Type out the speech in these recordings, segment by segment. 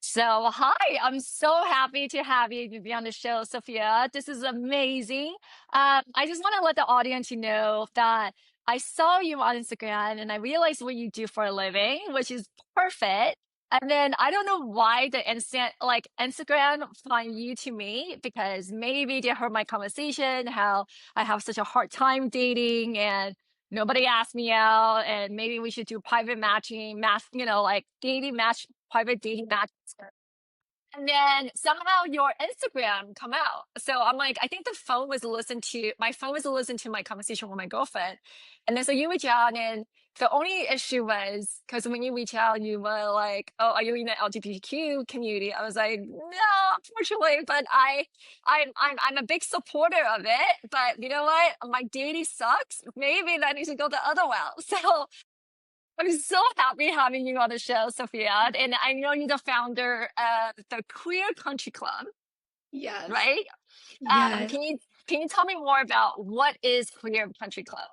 So, hi, I'm so happy to have you to be on the show, Sophia. This is amazing. I just want to let the audience know that I saw you on Instagram and I realized what you do for a living, which is perfect. And then I don't know why the instant like Instagram find you to me because maybe they heard my conversation, how I have such a hard time dating and nobody asked me out, and maybe we should do private matching, like dating match, private dating match. And then somehow your Instagram come out. So I'm like, I think my phone was listening to my conversation with my girlfriend. And then so you reach out, and the only issue was because when you reach out, you were like, oh, are you in the LGBTQ community? I was like, no, unfortunately, but I'm a big supporter of it. But you know what? My dating sucks. Maybe that needs to go the other route. So I'm so happy having you on the show, Sophia. And I know you're the founder of the Queer Country Club, Yes. right? Um, Yes, can you can you tell me more about what is Queer Country Club?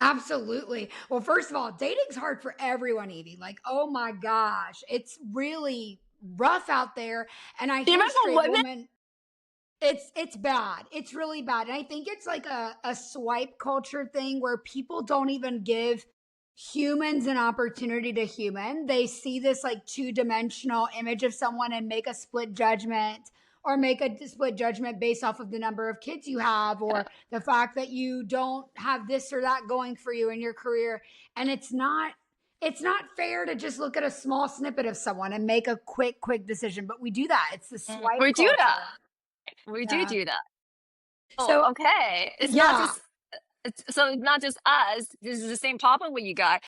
absolutely. Well, first of all, dating's hard for everyone, Evie. Like, oh my gosh, it's really rough out there. And I Even hear for straight women? women, it's bad. It's really bad. And I think it's like a swipe culture thing where people don't even give humans an opportunity to human. They see this like two-dimensional image of someone and make a split judgment or make a split judgment based off of the number of kids you have Yeah. or the fact that you don't have this or that going for you in your career. And it's not fair to just look at a small snippet of someone and make a quick decision, but we do that. It's the swipe We do that. culture. We do Yeah. do that. Oh, So okay. yeah. It's not just us. This is the same problem with you guys.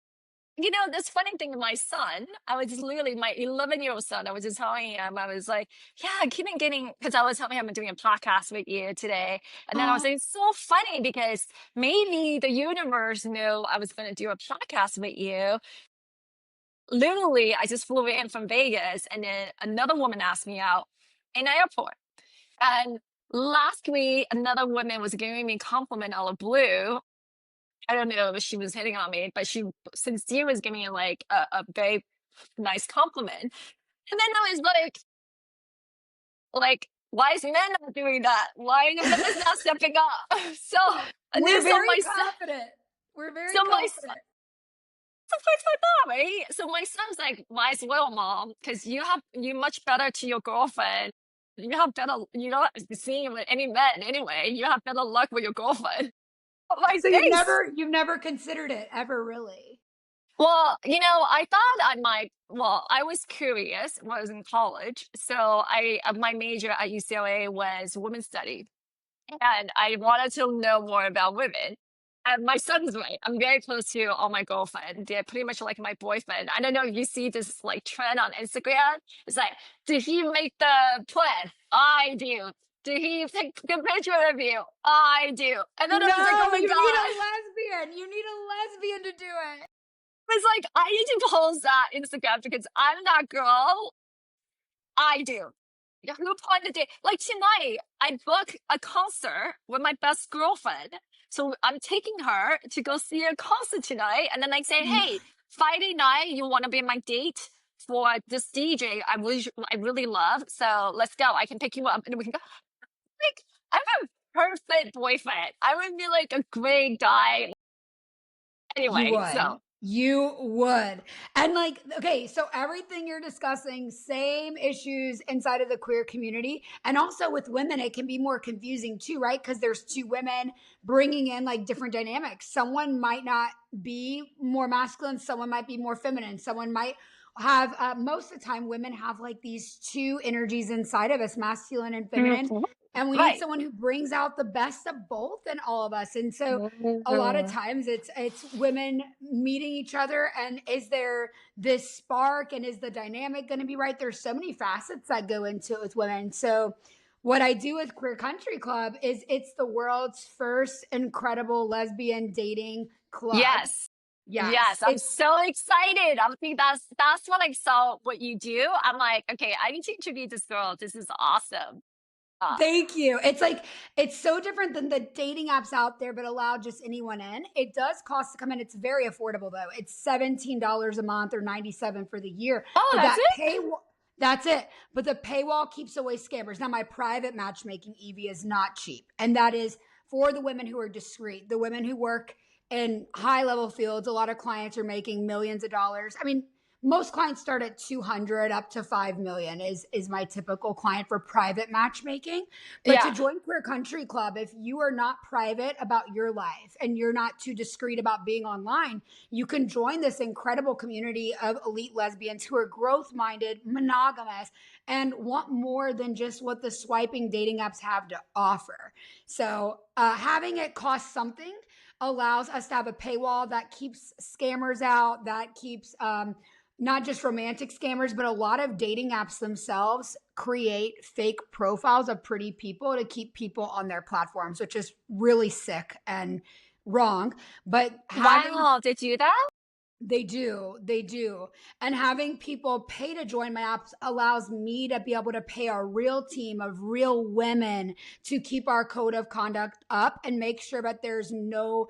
You know, this funny thing, my son, I was just literally my 11-year-old son, I was just telling him, I was like, yeah, I keep on getting, because I was telling him I'm doing a podcast with you today. And then I was Oh, saying, it's so funny because maybe the universe knew I was going to do a podcast with you. Literally, I just flew in from Vegas, and then another woman asked me out in the airport. And last week, another woman was giving me a compliment out of blue. I don't know if she was hitting on me, but she sincerely was giving me like a very nice compliment. And then I was why is men not doing that? Why are the men not stepping up? So, and we're then very confident. We're very my son, confident. stuff like that, right? So my son's like, might as well, mom, because you much better to your girlfriend. You have better, you know, seeing with any men anyway. You have better luck with your girlfriend. I'm like, So you've thanks. never considered it ever really. Well, I thought I might. Well, I was curious when I was in college. So my major at UCLA was women's study, and I wanted to know more about women. And my son's right. I'm very close to all my girlfriend. They're pretty much like my boyfriend. I don't know if you see this like trend on Instagram. It's like, did he make the plan? I do. Did he take a picture of you? I do. And then I was like, oh No, my you need a God. lesbian. You need a lesbian to do it. It's like, I need to post that Instagram because I'm that girl. I do. Yeah, who planned the day? Like tonight, I booked a concert with my best girlfriend. So I'm taking her to go see a concert tonight. And then I say, hey, Friday night, you want to be my date for this DJ I really love. So let's go. I can pick you up and we can go. Like, I'm a perfect boyfriend. I would be like a great guy. You Anyway, would. so You would. And like, okay, so everything you're discussing, same issues inside of the queer community. And also with women, it can be more confusing too, right? Because there's two women bringing in like different dynamics. Someone might not be more masculine, someone might be more feminine, someone might have, most of the time, women have like these two energies inside of us, masculine and feminine. mhm, And we need right. someone who brings out the best of both in all of us. And so, a lot of Mhm. times it's women meeting each other, and is there this spark, and is the dynamic going to be right? There's so many facets that go into it with women. So what I do with Queer Country Club is it's the world's first incredible lesbian dating club. Yes. Yes, Yes, I'm it's so excited. I think that's what I saw what you do. I'm like, okay, I need to interview this girl. This is awesome. Uh, Thank you. It's like it's so different than the dating apps out there, but allow just anyone in. It does cost to come in. It's very affordable though. It's $17 a month or 97 for the year. oh, But that's that it? That's it. But the paywall keeps away scammers. Now, my private matchmaking, Evie, is not cheap. And that is for the women who are discreet, the women who work in high level fields. A lot of clients are making millions of dollars. I mean, most clients start at 200 up to 5 million is my typical client for private matchmaking. But to Yeah. join Queer Country Club, if you are not private about your life and you're not too discreet about being online, you can join this incredible community of elite lesbians who are growth minded, monogamous, and want more than just what the swiping dating apps have to offer. So having it cost something allows us to have a paywall that keeps scammers out, that keeps not just romantic scammers, but a lot of dating apps themselves create fake profiles of pretty people to keep people on their platforms, which is really sick and wrong. But having Wow, they do that? they do. And having people pay to join my apps allows me to be able to pay a real team of real women to keep our code of conduct up and make sure that there's no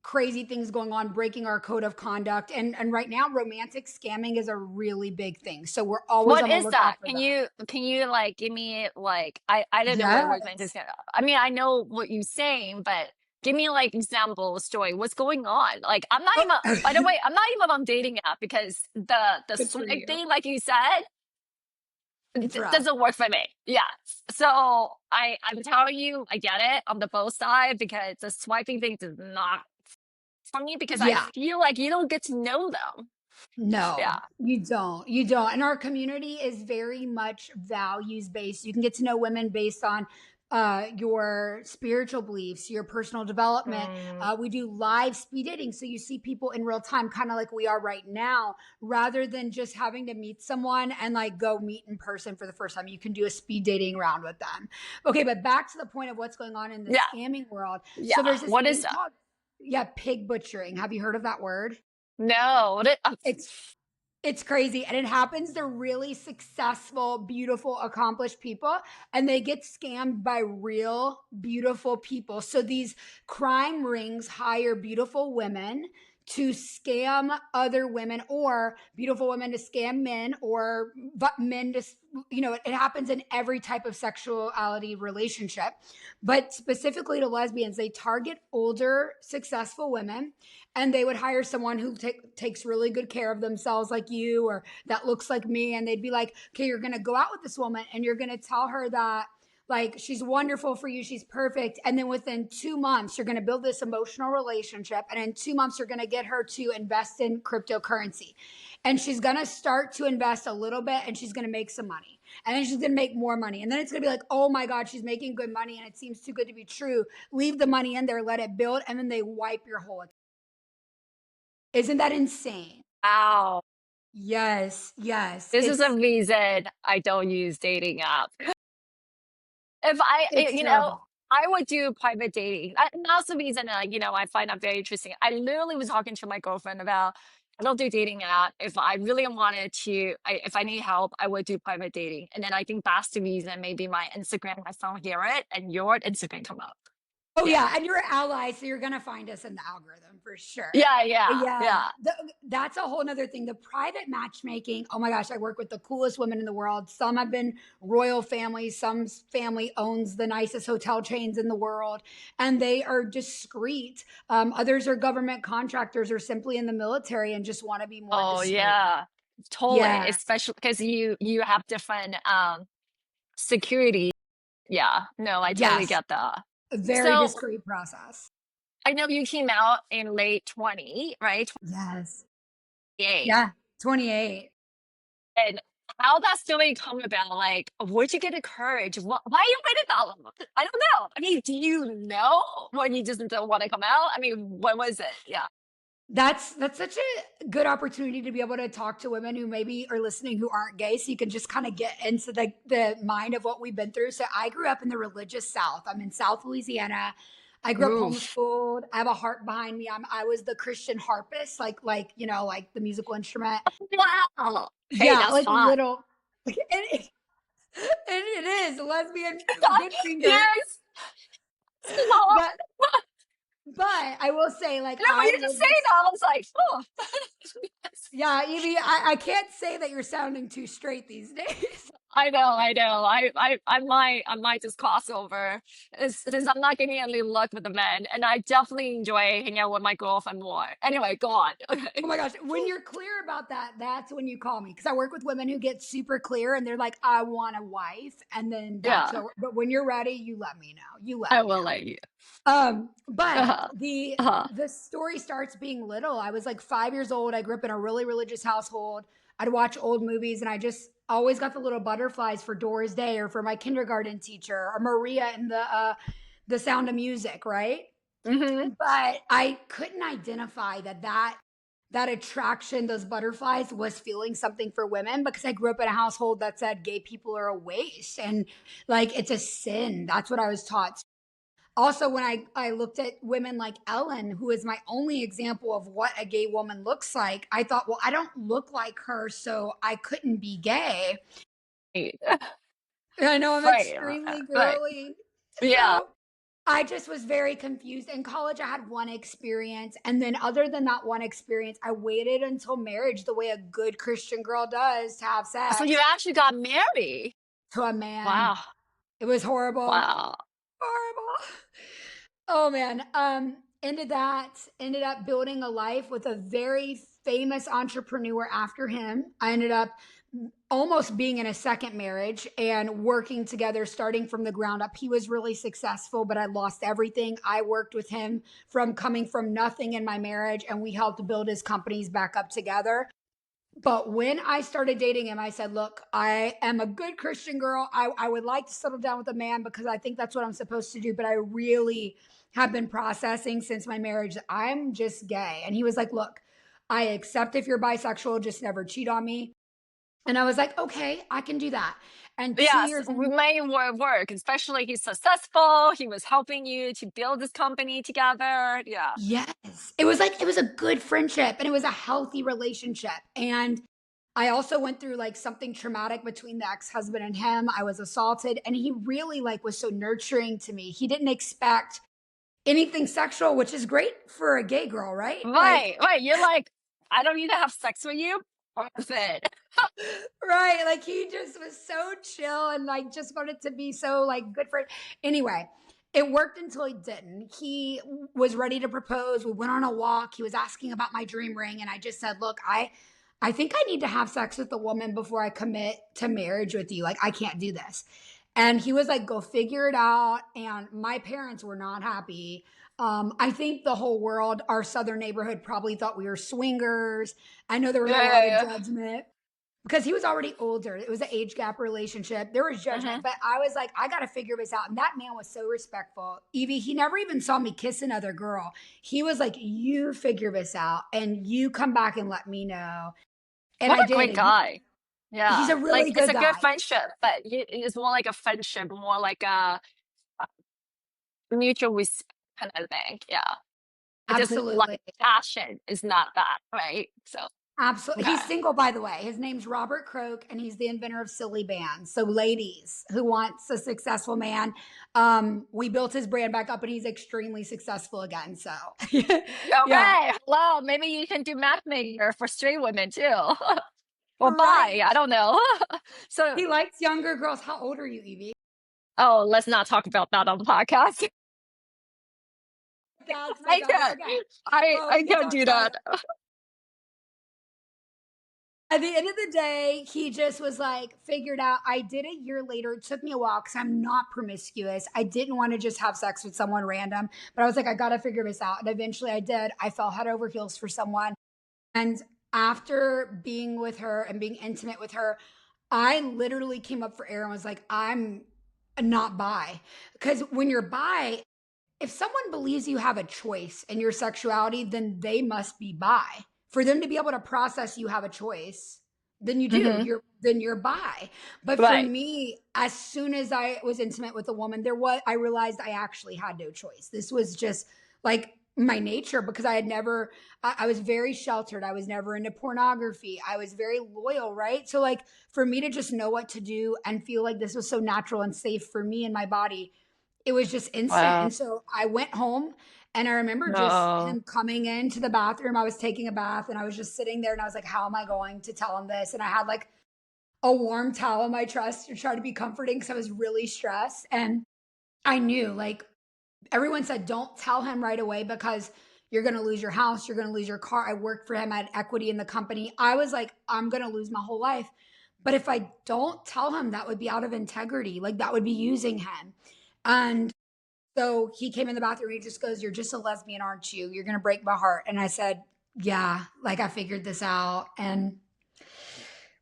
crazy things going on breaking our code of conduct. And right now romantic scamming is a really big thing. So we're always What on the is that? lookout for Can that. you like give me like I don't know what romantic Yes. is. I mean, I know what you're saying, but give me like example story. What's going on? Like I'm not Oh, even by the way, I'm not even on dating app because the good for swipe you. thing, like you said, It's rough. doesn't work for me. Yeah. So I'm telling you, I get it on the both side because the swiping thing does not for me because I Yeah. feel like you don't get to know them. Yeah. No, you don't. You don't. And our community is very much values based. You can get to know women based on your spiritual beliefs, your personal development. Mm. We do live speed dating. So you see people in real time, kind of like we are right now, rather than just having to meet someone and like go meet in person for the first time. You can do a speed dating round with them. Okay, but back to the point of what's going on in the Yeah. scamming world. So Yeah. there's this What is thing that? called, yeah, pig butchering. Have you heard of that word? No. What it, It's it's crazy. And it happens to really successful, beautiful, accomplished people. And they get scammed by real, beautiful people. So these crime rings hire beautiful women to scam other women, or beautiful women to scam men, or men to, it happens in every type of sexuality relationship. But specifically to lesbians, they target older, successful women, and they would hire someone who takes really good care of themselves, like you, or that looks like me. And they'd be like, okay, you're going to go out with this woman and you're going to tell her that like she's wonderful for you, she's perfect, and then within 2 months you're going to build this emotional relationship, and in 2 months you're going to get her to invest in cryptocurrency, and she's going to start to invest a little bit, and she's going to make some money, and then she's going to make more money, and then it's going to be like, oh my god, she's making good money and it seems too good to be true. Leave the money in there, let it build, and then they wipe your whole account. Isn't that insane? wow. Yes, yes. This is a It's reason I don't use dating app. If it's you know, terrible. I would do private dating. And that's the reason that, you know, I find that very interesting. I literally was talking to my girlfriend about, I don't do dating app. If I really wanted to, if I need help, I would do private dating. And then I think that's the reason maybe my Instagram, I don't hear it, and your Instagram come up. Oh Yeah. yeah, and you're allies, so you're gonna find us in the algorithm for sure. Yeah, But yeah, yeah, yeah. that's a whole nother thing. The private matchmaking. Oh my gosh, I work with the coolest women in the world. Some have been royal families. Some family owns the nicest hotel chains in the world, and they are discreet. Others are government contractors or simply in the military and just want to be more Oh discreet. yeah. Totally. Yeah. Especially because you have different security. Yeah. No, I totally Yes. get that. A very So discreet process. I know you came out in late 20, right? Yes. 28. Yeah. 28. And how that story come about, like, where'd you get the courage? Why you waited that long? I don't know. I mean, do you know when you just don't want to come out? I mean, when was it? Yeah. That's such a good opportunity to be able to talk to women who maybe are listening who aren't gay, so you can just kind of get into the mind of what we've been through. So I grew up in the religious South. I'm in South Louisiana. I grew up Oof. homeschooled. I have a harp behind me. I was the Christian harpist, like like the musical instrument. Wow. Hey, Yeah, that's like hot. little. It is lesbian good finger, Yes. This is hot. but But I will say, like, And then when I you just live say this. that, I was like, oh. Yeah, Evie, I can't say that you're sounding too straight these days. I know, I know. I might just cross over. Since I'm not getting any luck with the men, and I definitely enjoy hanging out with my girlfriend more. Anyway, go on. Okay. Oh my gosh. When you're clear about that, that's when you call me. Because I work with women who get super clear and they're like, I want a wife. And then that's Yeah, so, but when you're ready, you let me know. You let I me will know. let you. But Uh-huh. the Uh-huh. the story starts being little. I was like 5 years old. I grew up in a really religious household. I'd watch old movies and I just always got the little butterflies for Doris Day or for my kindergarten teacher or Maria in the Sound of Music, right? Hmm. But I couldn't identify that attraction, those butterflies, was feeling something for women because I grew up in a household that said gay people are a waste and like it's a sin. That's what I was taught. Also, when I looked at women like Ellen, who is my only example of what a gay woman looks like, I thought, well, I don't look like her, so I couldn't be gay. Right. I know I'm Right. extremely Right. girly. Yeah. So I just was very confused. In college, I had one experience. And then, other than that one experience, I waited until marriage, the way a good Christian girl does, to have So you sex actually got married. to a man. Wow. It was horrible. Wow. Horrible. Oh man. Ended up building a life with a very famous entrepreneur after him. I ended up almost being in a second marriage and working together starting from the ground up. He was really successful, but I lost everything. I worked with him from coming from nothing in my marriage and we helped build his companies back up together. But when I started dating him, I said, look, I am a good Christian girl. I would like to settle down with a man because I think that's what I'm supposed to do. But I really have been processing since my marriage that I'm just gay. And he was like, look, I accept if you're bisexual, just never cheat on me. And I was like, okay, I can do that. And two Yes, years we in, made work, especially he's successful. He was helping you to build this company together. Yeah. yes, it was like, it was a good friendship and it was a healthy relationship. And I also went through like something traumatic between the ex-husband and him. I was assaulted and he really like was so nurturing to me. He didn't expect anything sexual, which is great for a gay girl, right? Like, Right, right. You're like, I don't need to have sex with you. Perfect. right. Like he just was so chill and like just wanted to be so like good for it. Anyway, it worked until he didn't. He was ready to propose. We went on a walk. He was asking about my dream ring. And I just said, look, I think I need to have sex with a woman before I commit to marriage with you. Like, I can't do this. And he was like, go figure it out. And my parents were not happy. I think the whole world, our southern neighborhood, probably thought we were swingers. I know there was a Yeah, lot of yeah, judgment because he was already older. It was an age gap relationship. There was yeah. judgment, but I was like, I got to figure this out. And that man was so respectful. Evie, he never even saw me kiss another girl. He was like, you figure this out and you come back and let me know. And What I a did. great And guy. he's Yeah. a Like really it's good a good guy. friendship, but it's more like a friendship, more like a mutual respect kind of thing. Yeah. It doesn't like Absolutely. passion is not that, right? So, Absolutely. okay. He's single, by the way. His name's Robert Croak, and he's the inventor of Silly Bands. So, ladies who wants a successful man, we built his brand back up, and he's extremely successful again. So, yeah, Okay. Well, maybe you can do matchmaker for straight women too. Or bi, right. I don't know. So, He likes younger girls. How old are you, Evie? oh, let's not talk about that on the podcast. That's my I God. can't. Okay. I Well, I we can can't talk do about it. that. At the end of the day, he just was like, figured out. I did a year later. It took me a while because I'm not promiscuous. I didn't want to just have sex with someone random, but I was like, I got to figure this out. And eventually I did. I fell head over heels for someone. And after being with her and being intimate with her, I literally came up for air and was like, I'm not bi. Because when you're bi, if someone believes you have a choice in your sexuality, then they must be bi. For them to be able to process you have a choice, then you do. Hmm. You're bi. But for Right. me, as soon as I was intimate with a woman, I realized I actually had no choice. This was just like my nature because I had never I was very sheltered. I was never into pornography. I was very loyal, right? So like for me to just know what to do and feel like this was so natural and safe for me and my body, it was just instant. Wow. And so I went home And I remember just No. him coming into the bathroom. I was taking a bath and I was just sitting there and I was like, how am I going to tell him this? And I had like a warm towel on my chest to try to be comforting because I was really stressed. And I knew, like, everyone said, don't tell him right away because you're going to lose your house. You're going to lose your car. I worked for him. I had equity in the company. I was like, I'm going to lose my whole life. But if I don't tell him, that would be out of integrity. Like, that would be using him. And so he came in the bathroom. He just goes, you're just a lesbian, aren't you? You're going to break my heart. And I said, yeah, like I figured this out. And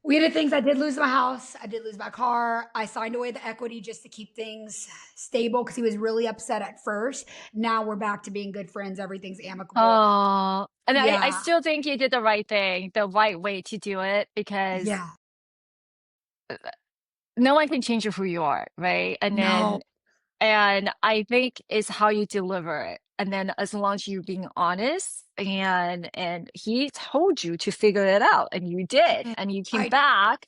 we did things. I did lose my house. I did lose my car. I signed away the equity just to keep things stable because he was really upset at first. Now we're back to being good friends. Everything's amicable. Oh, and I Yeah. still think you did the right thing, the right way to do it because Yeah. no one can change you who you are, right? No. And I think it's how you deliver it. And then as long as you're being honest and he told you to figure it out and you did and you came I back,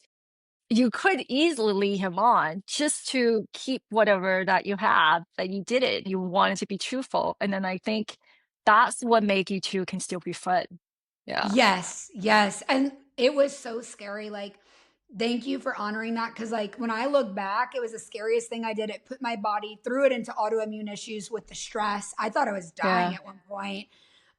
you could easily lead him on just to keep whatever that you have, but you did it. You wanted to be truthful. And then I think that's what make you two can still be friends. Yeah. Yes, yes, and it was so scary, like, thank you for honoring that because, like, when I look back, it was the scariest thing I did. It put my body threw it into autoimmune issues with the stress. I thought I was dying Yeah. at one point.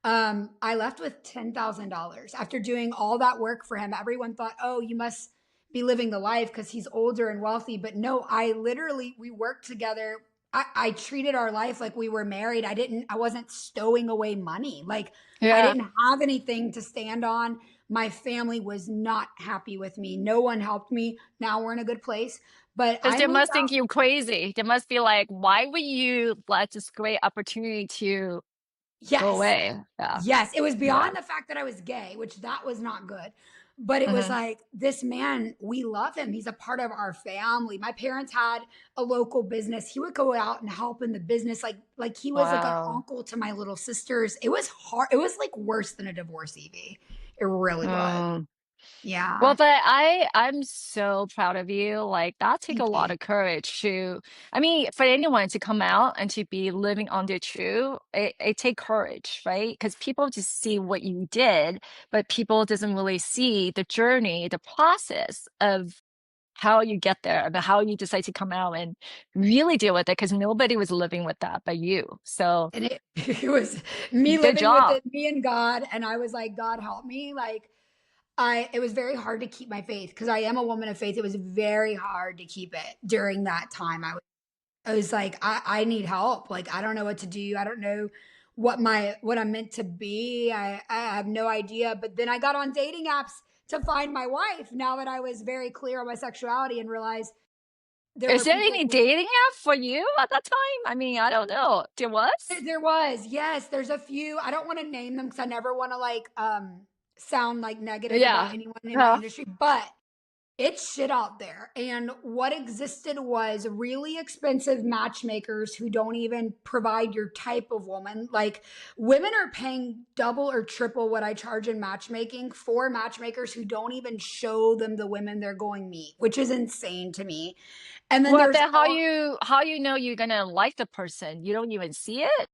I left with $10,000 after doing all that work for him. Everyone thought, "Oh, you must be living the life because he's older and wealthy." But no, I literally we worked together. I treated our life like we were married. I wasn't stowing away money. Like I Yeah. didn't have anything to stand on. My family was not happy with me. No one helped me. Now we're in a good place. But Because I they moved must think out. you crazy. They must be like, why would you let this great opportunity to go Yes. away? Yeah. Yes, it was Yeah. beyond the fact that I was gay, which that was not good. But it was Uh-huh. like, this man, we love him. He's a part of our family. My parents had a local business. He would go out and help in the business like he was like an Wow. uncle to my little sisters. It was hard. It was like worse than a divorce, Evie. It really was. Mm. Well, Yeah. but I'm so proud of you. Like that take a Thank lot you. of courage to, I mean, for anyone to come out and to be living on their truth, it take courage, right? Because people just see what you did, but people doesn't really see the journey, the process of how you get there, but how you decide to come out and really deal with it. Because nobody was living with that but you. So And it, it was me good living with job. it, me and God. And I was like, God, help me. Like, it was very hard to keep my faith because I am a woman of faith. It was very hard to keep it during that time. I was like, I need help. Like, I don't know what to do. I don't know what I'm meant to be. I have no idea. But then I got on dating apps to find my wife now that I was very clear on my sexuality and realized there Is were there people any dating app for you at that time? I mean, I don't know. There was? there was, yes, there's a few. I don't want to name them because I never want to like sound like negative about Yeah. anyone in my Yeah. industry, but it's shit out there. And what existed was really expensive matchmakers who don't even provide your type of woman. Like women are paying double or triple what I charge in matchmaking for matchmakers who don't even show them the women they're going meet, which is insane to me. And then Well, there's then all how you know you're gonna like the person? You don't even see it?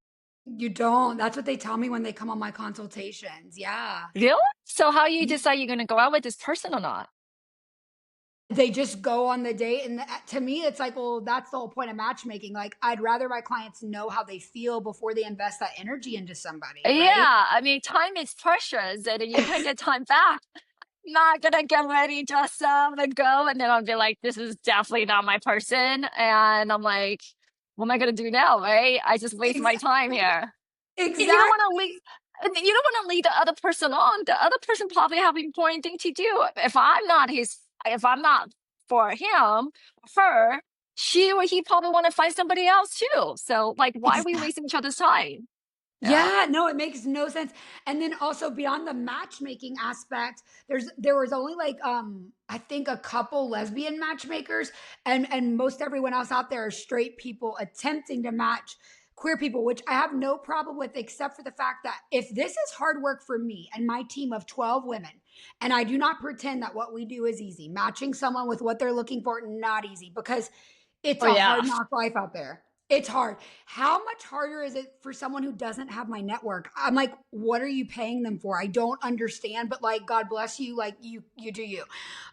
you don't. That's what they tell me when they come on my consultations. Yeah. Really? So how you decide you're gonna go out with this person or not? They just go on the date and to me it's like, well, that's the whole point of matchmaking. Like I'd rather my clients know how they feel before they invest that energy into somebody, right? Yeah, I mean, time is precious and you can't get time back. Not gonna get ready, dress up, and go, and then I'll be like, "This is definitely not my person," and I'm like, "What am I gonna do now?" Right? I just waste my time Exactly. here. You don't want to Exactly. lead. You don't want to lead the other person on. The other person probably have important thing to do. If I'm not for him, her, she or he probably want to find somebody else too. So, like, why are we Exactly. wasting each other's time? Yeah. Yeah, no, it makes no sense. And then also beyond the matchmaking aspect, there was only like I think a couple lesbian matchmakers and most everyone else out there are straight people attempting to match queer people, which I have no problem with except for the fact that if this is hard work for me and my team of 12 women, and I do not pretend that what we do is easy, matching someone with what they're looking for not easy because it's Oh a yeah. hard knock life out there. It's hard. How much harder is it for someone who doesn't have my network? I'm like, what are you paying them for? I don't understand, but like, God bless you. Like, you do you.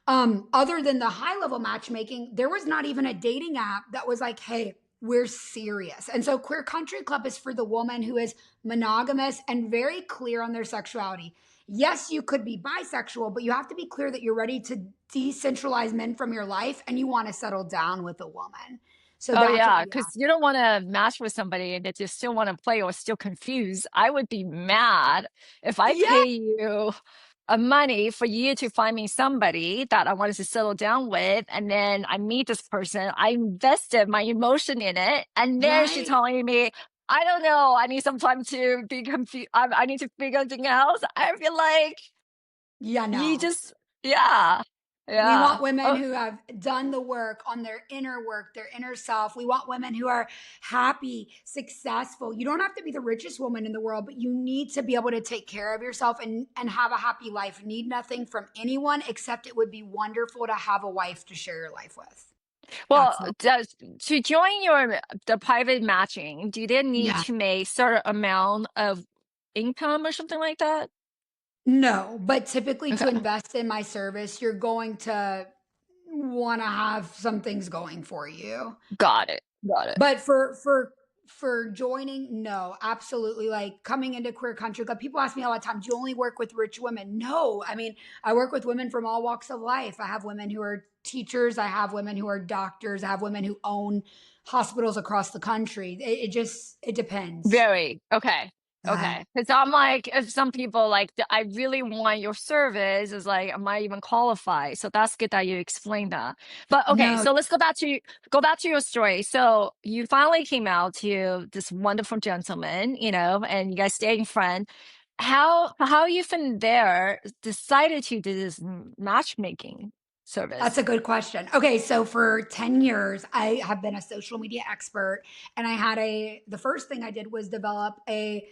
Other than the high level matchmaking, there was not even a dating app that was like, hey, we're serious. And so Queer Country Club is for the woman who is monogamous and very clear on their sexuality. Yes, you could be bisexual, but you have to be clear that you're ready to decentralize men from your life and you want to settle down with a woman. So Oh that's what yeah, we because have. you don't want to match with somebody that you still want to play or still confused. I would be mad if I Yeah. pay you money for you to find me somebody that I wanted to settle down with, and then I meet this person, I invested my emotion in it, and then she's Right. telling me, I don't know, I need some time to be confused. I need to figure something else. I feel like Yeah, you no. just, yeah, We yeah. want women Oh, who have done the work on their inner work, their inner self. We want women who are happy, successful. You don't have to be the richest woman in the world, but you need to be able to take care of yourself and have a happy life. Need nothing from anyone except it would be wonderful to have a wife to share your life with. well, That's all. does to join your the private matching, do they need Yeah. to make certain amount of income or something like that? No, but typically to Okay, invest in my service, you're going to want to have some things going for you. got it, got it. But for joining, no, absolutely. Like coming into Queer Country Club, people ask me all the time, do you only work with rich women? No. I mean, I work with women from all walks of life. I have women who are teachers, I have women who are doctors, I have women who own hospitals across the country. It just it depends. Very okay. Yeah. Okay. Because I'm like, if some people like, I really want your service, is like, am I even qualified? So that's good that you explained that. But okay, No, so let's go back to your story. So you finally came out to this wonderful gentleman, and you guys stayed friends. How you from there decided to do this matchmaking that's service? a good question. Okay, so for 10 years, I have been a social media expert, and the first thing I did was develop a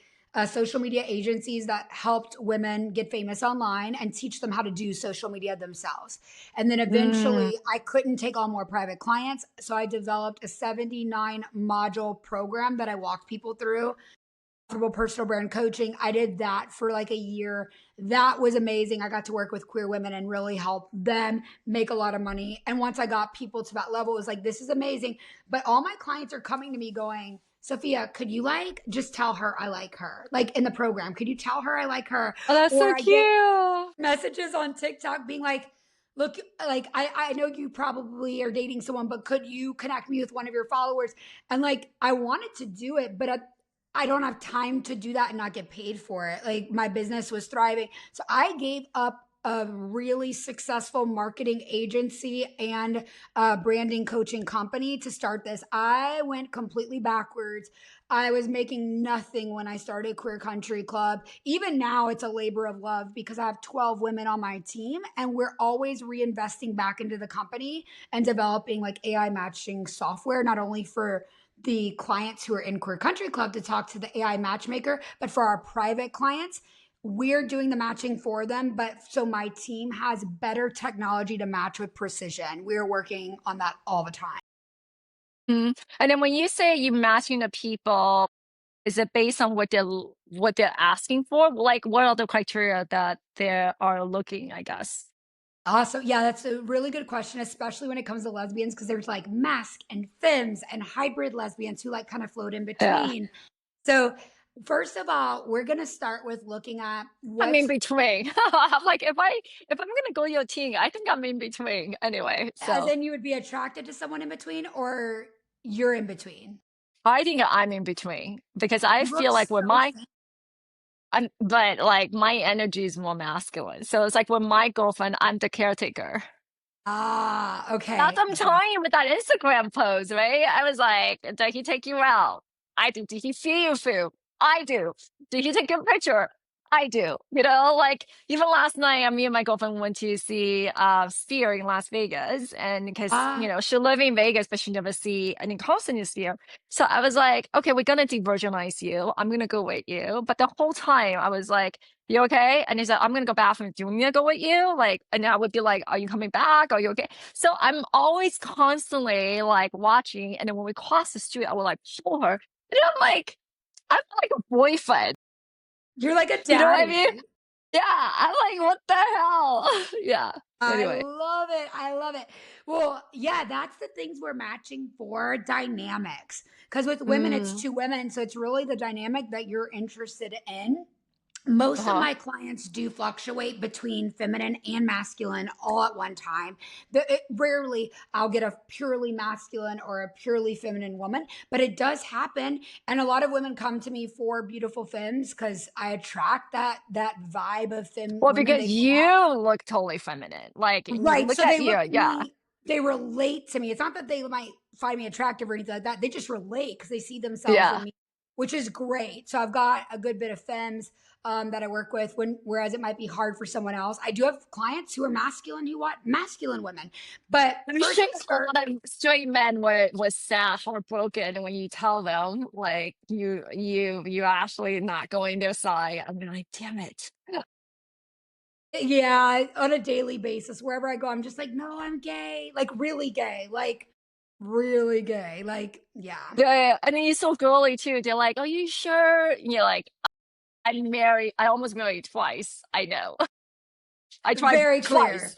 social media agencies that helped women get famous online and teach them how to do social media themselves. And then Mm, eventually, I couldn't take on more private clients, so I developed a 79 module program that I walked people through personal brand coaching. I did that for like a year. That was amazing. I got to work with queer women and really help them make a lot of money. And once I got people to that level, it was like, this is amazing. But all my clients are coming to me going, Sophia, could you like just tell her I like her? Like in the program, could you tell her I like her? oh, that's Or so I get cute. messages on TikTok being like, look, like I know you probably are dating someone, but could you connect me with one of your followers? And like I wanted to do it, but I don't have time to do that and not get paid for it. Like my business was thriving. So I gave up a really successful marketing agency and branding coaching company to start this. I went completely backwards. I was making nothing when I started Queer Country Club. Even now, it's a labor of love because I have 12 women on my team and we're always reinvesting back into the company and developing like AI matching software, not only for the clients who are in Queer Country Club to talk to the AI matchmaker, but for our private clients, we're doing the matching for them. But so my team has better technology to match with precision. We're working on that all the time. Mhm. And then when you say you matching the people, is it based on what they're asking for? Like, what are the criteria that they are looking, I guess? Awesome. Yeah, that's a really good question, especially when it comes to lesbians, because there's like masc and femmes and hybrid lesbians who like kind of float in Yeah. between. So, first of all, we're going to start with looking at I'm in what's, between. I'm like, if I'm gonna go your team, I think I'm in between anyway. as So in you would be attracted to someone in between, or you're in between. I think I'm in between because I You look feel like with so my but like my energy is more masculine. So it's like with my girlfriend, I'm the caretaker. That's okay. what I'm telling you with that Instagram post, right? I was like, did he take you out? I do. Did he feed you food? I do. Did he take your picture? I do. Like even last night, me and my girlfriend went to see Sphere in Las Vegas, and because Ah, she live in Vegas, but she never see an in-person Sphere. So I was like, okay, we're gonna de-virginize you. I'm gonna go with you. But the whole time I was like, you okay? And he said, I'm gonna go bathroom. Do you want me to go with you? Like, and I would be like, are you coming back? Are you okay? So I'm always constantly like watching, and then when we cross the street, I would like pull her, and I'm like, I'm like a boyfriend. you're like a You know what I mean? daddy. Yeah, I'm like, what the hell? Yeah. I Anyway. love it. I love it. Well, yeah, that's the things we're matching for, dynamics. Because with women, it's Mm. two women. So it's really the dynamic that you're interested in. Most of Uh-huh. my clients do fluctuate between feminine and masculine all at one time. Rarely I'll get a purely masculine or a purely feminine woman, but it does happen. And a lot of women come to me for beautiful femmes because I attract that vibe of femme Well, women. because They connect. you look totally feminine. Like, Right. look So they at you. look to Yeah. me, they relate to me. It's not that they might find me attractive or anything like that. They just relate because they see themselves in Yeah. me, which is great. So I've got a good bit of femmes that I work with whereas it might be hard for someone else. I do have clients who are masculine who want masculine women. But I'm first sure we a start. lot of straight men were sad, heartbroken when you tell them like you're actually not going their side. I'm like, damn it. Yeah, on a daily basis, wherever I go, I'm just like, no, I'm gay, like really gay, like really gay. Like, yeah. Yeah, yeah. And then you're so girly too. They're like, are you sure? And you're like, I'm married. I almost married twice. I know. I tried Very twice. clear.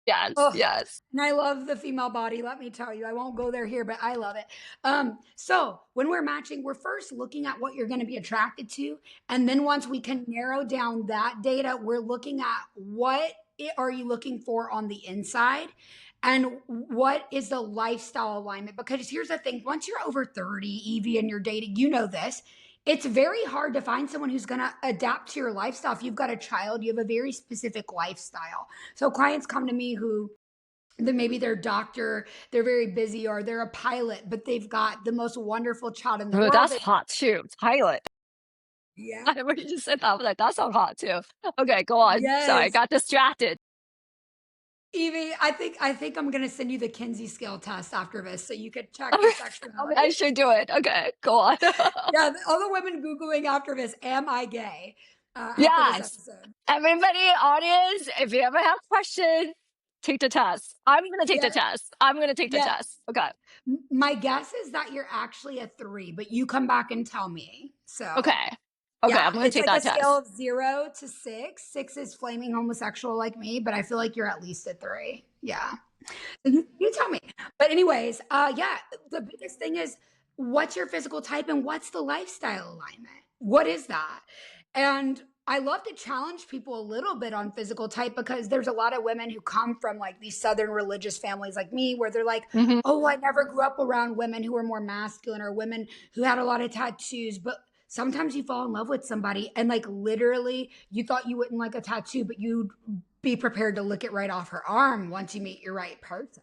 Yes, Oh, yes. and I love the female body. Let me tell you, I won't go there here, but I love it. So when we're matching, we're first looking at what you're going to be attracted to, and then once we can narrow down that data, we're looking at are you looking for on the inside, and what is the lifestyle alignment? Because here's the thing: once you're over 30, Evie, and you're dating, you know this. It's very hard to find someone who's going to adapt to your lifestyle. If you've got a child, you have a very specific lifestyle. So clients come to me who then maybe they're a doctor, they're very busy, or they're a pilot, but they've got the most wonderful child in the Oh, world. that's hot too. Pilot. Yeah. I when you just said that, I was like, that sounds hot too. Okay, go on. Sorry, I Yes. got distracted. Evie, I think I'm gonna send you the Kinsey scale test after this so you could check your I sexuality. should do it. Okay, go on. Yeah, all the women Googling after this, am I gay? After this Yes. episode. Everybody, audience, if you ever have questions, take the test. I'm gonna take the Yeah, test. I'm gonna take the yeah. test. Okay. My guess is that you're actually a 3, but you come back and tell me. So Okay. Okay, yeah, I'm gonna it's take like a that scale test. of 0 to 6. 6 is flaming homosexual like me, but I feel like you're at least a 3. Yeah. You tell me. But anyways, yeah, the biggest thing is what's your physical type and what's the lifestyle alignment? What is that? And I love to challenge people a little bit on physical type because there's a lot of women who come from like these southern religious families like me where they're like, Hmm. "Oh, I never grew up around women who were more masculine or women who had a lot of tattoos." But sometimes you fall in love with somebody and like literally you thought you wouldn't like a tattoo, but you'd be prepared to lick it right off her arm once you meet your right person.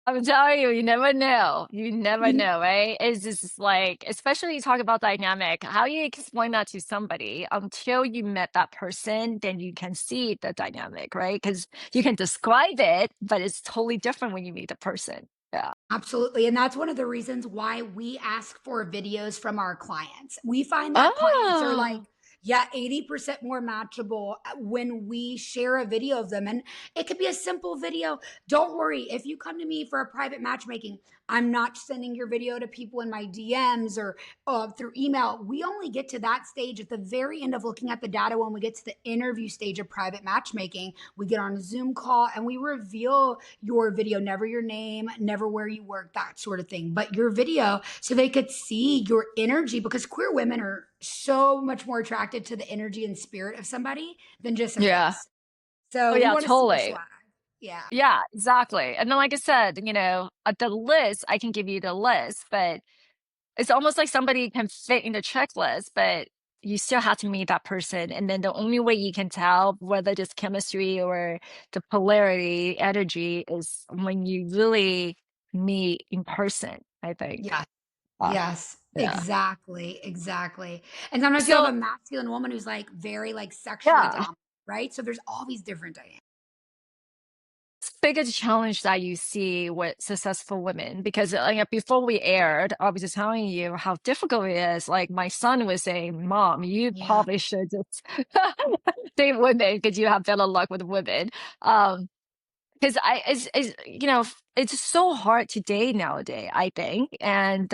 I'm telling you, you never know. You never You, know, right? It's just like, especially you talk about dynamic, how you explain that to somebody until you met that person, then you can see the dynamic, right? Because you can describe it, but it's totally different when you meet the person. Yeah. Absolutely. And that's one of the reasons why we ask for videos from our clients. We find that clients are like, Oh, yeah, 80% more matchable when we share a video of them. And it could be a simple video. Don't worry. If you come to me for a private matchmaking, I'm not sending your video to people in my DMs or through email. We only get to that stage at the very end of looking at the data when we get to the interview stage of private matchmaking. We get on a Zoom call and we reveal your video, never your name, never where you work, that sort of thing, but your video so they could see your energy because queer women are so much more attracted to the energy and spirit of somebody than just a yeah. face. Oh, So we yeah, want to see your totally. swag. Yeah. Yeah, exactly. And then, like I said, the list, I can give you the list, but it's almost like somebody can fit in the checklist, but you still have to meet that person. And then the only way you can tell whether it's chemistry or the polarity, energy is when you really meet in person, I think. Yeah. Uh, Yes. Yeah. Exactly, exactly. And sometimes you have So a masculine woman who's like very like sexually yeah, dominant, right? So there's all these different dynamics. biggest challenge that you see with successful women? Because like, before we aired, I was just telling you how difficult it is. Like my son was saying, "Mom, you Yeah. probably should just date women because you have better luck with women." Um, because it's it's so hard to date nowadays, I think. And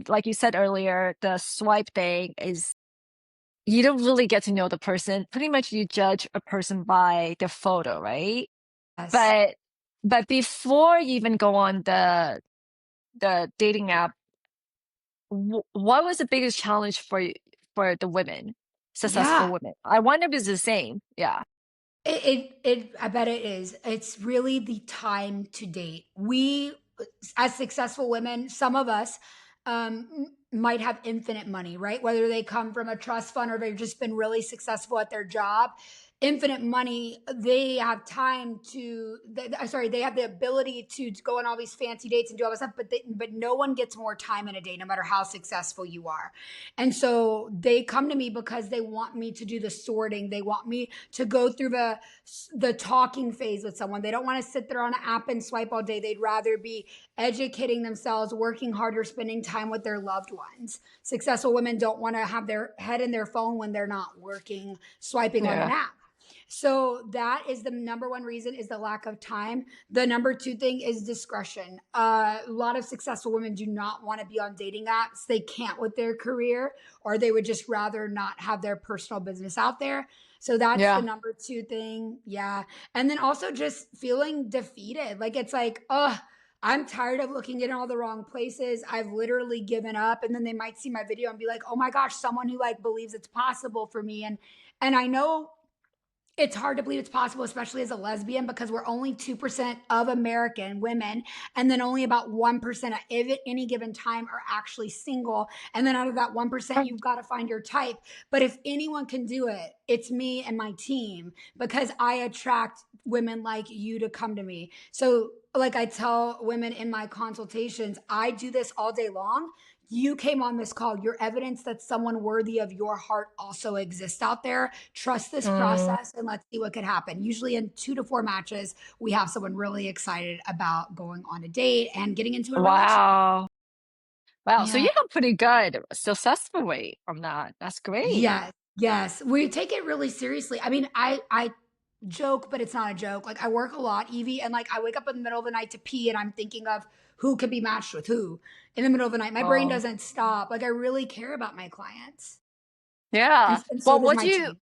like you said earlier, the swipe thing is you don't really get to know the person. Pretty much you judge a person by their photo, right? Yes. But before you even go on the dating app, what was the biggest challenge for for the women, successful Yeah. women? I wonder if it's the same. Yeah. I bet it is. It's really the time to date. We, as successful women, some of us might have infinite money, right? Whether they come from a trust fund or they've just been really successful at their job, infinite money, they have time to, sorry, they have the ability to go on all these fancy dates and do all this stuff, but no one gets more time in a day, no matter how successful you are. And so they come to me because they want me to do the sorting. They want me to go through the talking phase with someone. They don't want to sit there on an app and swipe all day. They'd rather be educating themselves, working harder, spending time with their loved ones. Successful women don't want to have their head in their phone when they're not working, swiping on an Yeah. app. So that is the number one reason, is the lack of time. The number two thing is discretion. A lot of successful women do not want to be on dating apps. They can't with their career, or they would just rather not have their personal business out there. So that's the Yeah. number two thing. Yeah. And then also just feeling defeated. Like it's like, oh, I'm tired of looking in all the wrong places. I've literally given up. And then they might see my video and be like, oh my gosh, someone who like believes it's possible for me. And I know it's hard to believe it's possible, especially as a lesbian, because we're only 2% of American women. And then only about 1% at any given time are actually single. And then out of that 1%, you've got to find your type. But if anyone can do it, it's me and my team, because I attract women like you to come to me. So, like I tell women in my consultations, I do this all day long. You came on this call. You're evidence that someone worthy of your heart also exists out there. Trust this Mm, process and let's see what could happen. Usually, in 2 to 4 matches, we have someone really excited about going on a date and getting into a relationship. wow. Wow. So Yeah. you have pretty good successful rate from that. That's great. Yes. Yes. We take it really seriously. I mean, I joke, but it's not a joke. Like I work a lot, Evie, and like I wake up in the middle of the night to pee and I'm thinking of who could be matched with who in the middle of the night. My brain Oh, doesn't stop. Like I really care about my clients. yeah. And so Well, does my team.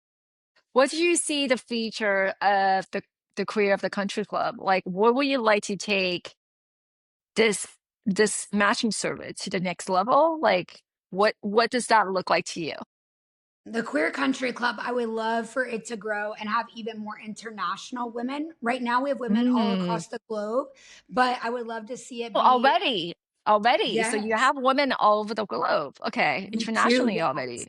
what do you see the feature of the career of the country club? Like, what would you like to take this this matching service to the next level? Like, what does that look like to you? The Queer Country Club, I would love for it to grow and have even more international women. Right now, we have women all Mm. across the globe, but I would love to see it Oh, be, already. So you yes, have women all over the globe. Okay, we do, internationally yes. already.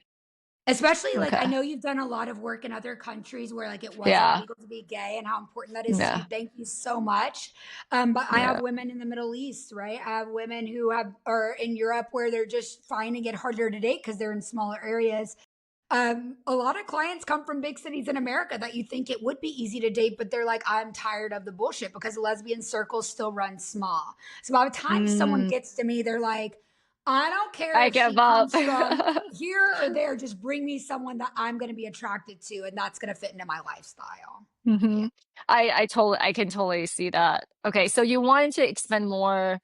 Especially like I Okay. know you've done a lot of work in other countries where like it wasn't Yeah. legal to be gay, and how important that is to you. Yeah. Thank you so much. But I have Yeah. women in the Middle East, right? I have women who have are in Europe where they're just finding it harder to date because they're in smaller areas. A lot of clients come from big cities in America that you think it would be easy to date, but they're like, I'm tired of the bullshit, because lesbian circles still run small. So by the time someone Mm, gets to me, they're like, I don't care I if she give up. comes from here or there, just bring me someone that I'm going to be attracted to and that's going to fit into my lifestyle. Yeah. hmm I can totally see that. Okay, so you wanted to expand more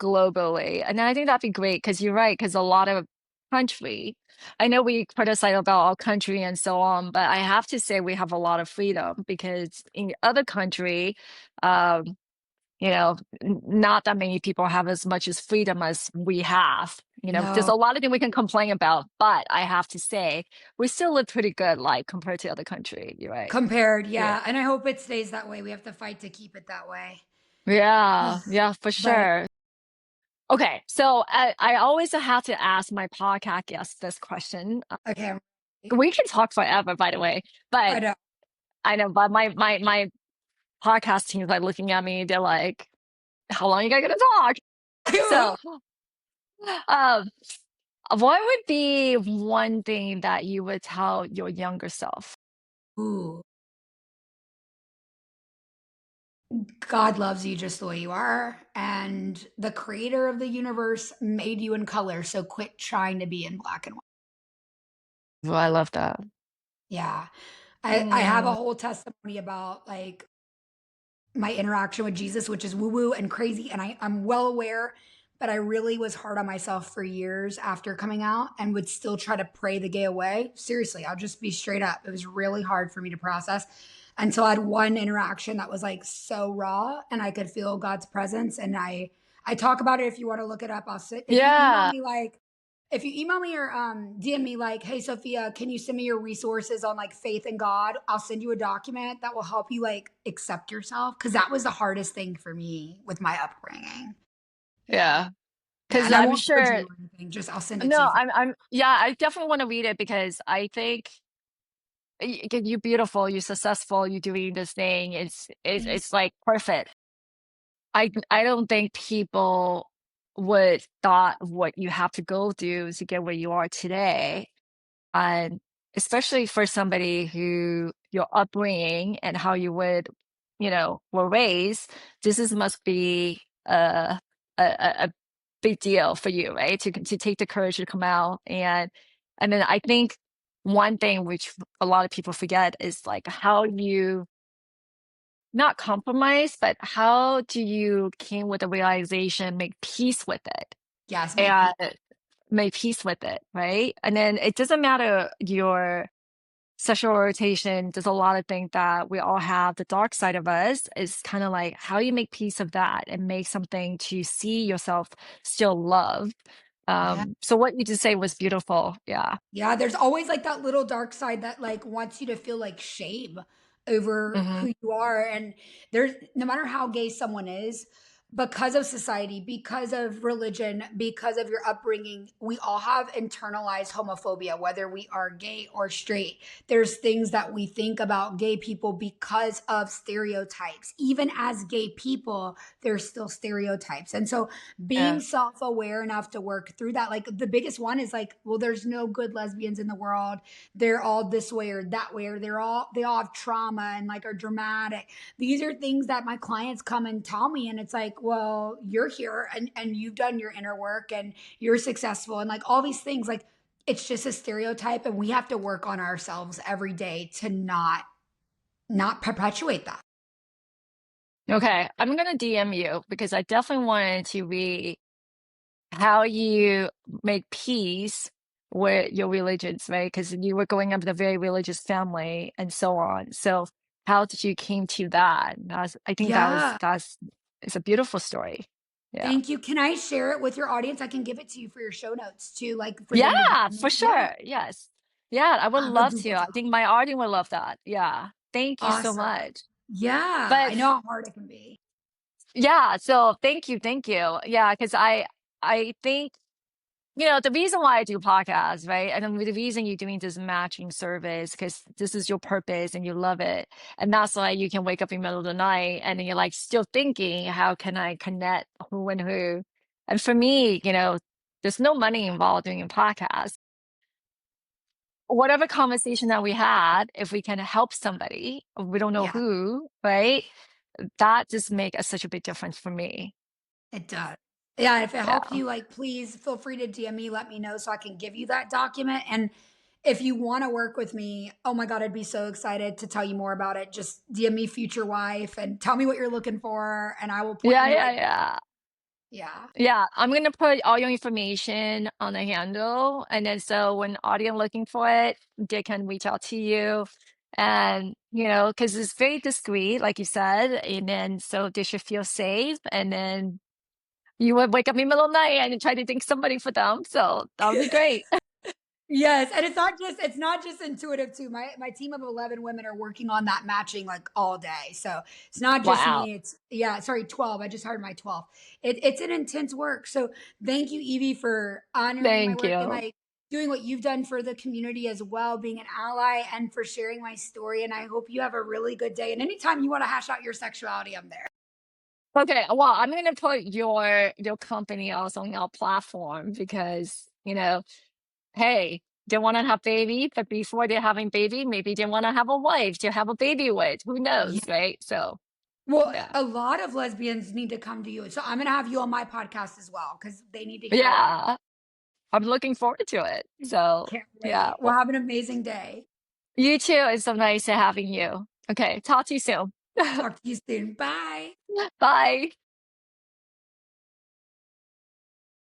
globally, and I think that'd be great because you're right. Because a lot of country, I know we criticize about our country and so on, but I have to say we have a lot of freedom because in other country, um, not that many people have as much as freedom as we have. There's No, a lot of things we can complain about, but I have to say we still live pretty good, like compared to other country. You're right. compared. Yeah. Yeah. And I hope it stays that way. We have to fight to keep it that way. Yeah, yeah, for But sure. Okay, so I always have to ask my podcast guests this question. okay. We can talk forever, by the way, but I know. I know, but my podcast team is like looking at me. They're like, "How long you guys gonna talk?" So, um, What would be one thing that you would tell your younger self? Ooh, God loves you just the way you are. And the creator of the universe made you in color. So quit trying to be in black and white. Well, I love that. Yeah. I have a Mm, whole testimony about like my interaction with Jesus, which is woo woo and crazy. And I'm well aware, but I really was hard on myself for years after coming out and would still try to pray the gay away. Seriously, I'll just be straight up. It was really hard for me to process until I had one interaction that was like so raw and I could feel God's presence. And I talk about it if you want to look it up. I'll sit if you email yeah. me like if you email me or DM me like, hey Sophia, can you send me your resources on like faith in God? I'll send you a document that will help you like accept yourself. Cause that was the hardest thing for me with my upbringing. Yeah. Yeah. Yeah. Because And I I'm won't judge sure. you or anything. Just I'll send it to No, you. I'm. Yeah, I definitely want to read it because I think you're beautiful, you're successful, you're doing this thing. Thanks. It's like perfect. I don't think people would thought of what you have to go through to get where you are today. And especially for somebody who your upbringing and how you would, were raised, this is must be a big deal for you, right? To take the courage to come out. And then I think one thing which a lot of people forget is like how you not compromise, but how do you came with the realization, make peace with it, Yes, make and peace. make peace with it, right? And then it doesn't matter your sexual orientation. There's a lot of things that we all have. The dark side of us is kind of like how you make peace of that and make something to see yourself still loved. Yeah. So what you just say was beautiful. Yeah. Yeah, there's always like that little dark side that like wants you to feel like shame over Hmm. who you are. And there's no matter how gay someone is, because of society, because of religion, because of your upbringing, we all have internalized homophobia, whether we are gay or straight. There's things that we think about gay people because of stereotypes. Even as gay people, there's still stereotypes. And so being Yeah. self-aware enough to work through that, like the biggest one is like, well, there's no good lesbians in the world, they're all this way or that way, or they all have trauma and like are dramatic. These are things that my clients come and tell me, and it's like, well, you're here and you've done your inner work and you're successful and like all these things, like it's just a stereotype and we have to work on ourselves every day to not perpetuate that. Okay. I'm gonna DM you because I definitely wanted to read how you make peace with your religions, right? Because you were growing up in a very religious family and so on. So how did you came to that? I think Yeah. that's it's a beautiful story. Yeah. Thank you. Can I share it with your audience? I can give it to you for your show notes too, like for them to Yeah, download. for Yeah. sure. Yes. Yeah, I would I have a love to. Google I Doc. think my audience would love that. Yeah. Thank you so Awesome. much. Yeah. But I know how hard it can be. yeah, so thank you, thank you. Yeah, because I think the reason why I do podcasts, right? And then the reason you're doing this matching service, because this is your purpose and you love it. And that's why you can wake up in the middle of the night and then you're like still thinking, how can I connect who and who? And for me, there's no money involved doing a podcast. Whatever conversation that we had, if we can help somebody, we don't know Yeah, who, right? That just make such a big difference for me. it does. Yeah, if it helps Yeah. you, like, please feel free to DM me, let me know so I can give you that document. And if you want to work with me, oh my God, I'd be so excited to tell you more about it. Just DM me future wife and tell me what you're looking for, and I will point you Yeah, in the yeah, right direction. yeah. Yeah. Yeah, I'm gonna put all your information on the handle, and then so when audience looking for it, they can reach out to you, and because it's very discreet, like you said, and then so they should feel safe, and then you would wake up in the middle of the night and try to think somebody for them, so that would be great. Yes, and it's not just intuitive too. My team of 11 women are working on that matching like all day. So it's not just Wow, me. It's yeah, sorry, 12. I just hired my 12th. It's an intense work. So thank you, Evie, for honoring my thank work and you. like doing what you've done for the community as well, being an ally and for sharing my story. And I hope you have a really good day. And anytime you want to hash out your sexuality, I'm there. Okay, well, I'm gonna put your company also on our platform because you know, hey, they want to have baby, but before they're having baby, maybe they want to have a wife to have a baby with. Who Yeah. knows, right? So, Well, yeah. a lot of lesbians need to come to you. So I'm going to have you on my podcast as well because they need to hear about Yeah. I'm looking forward to it. it. So, Can't yeah. wait. Well, Well, have an amazing day. you too. It's so nice having you. Okay. Talk to you soon. Talk to you soon. Bye. Bye.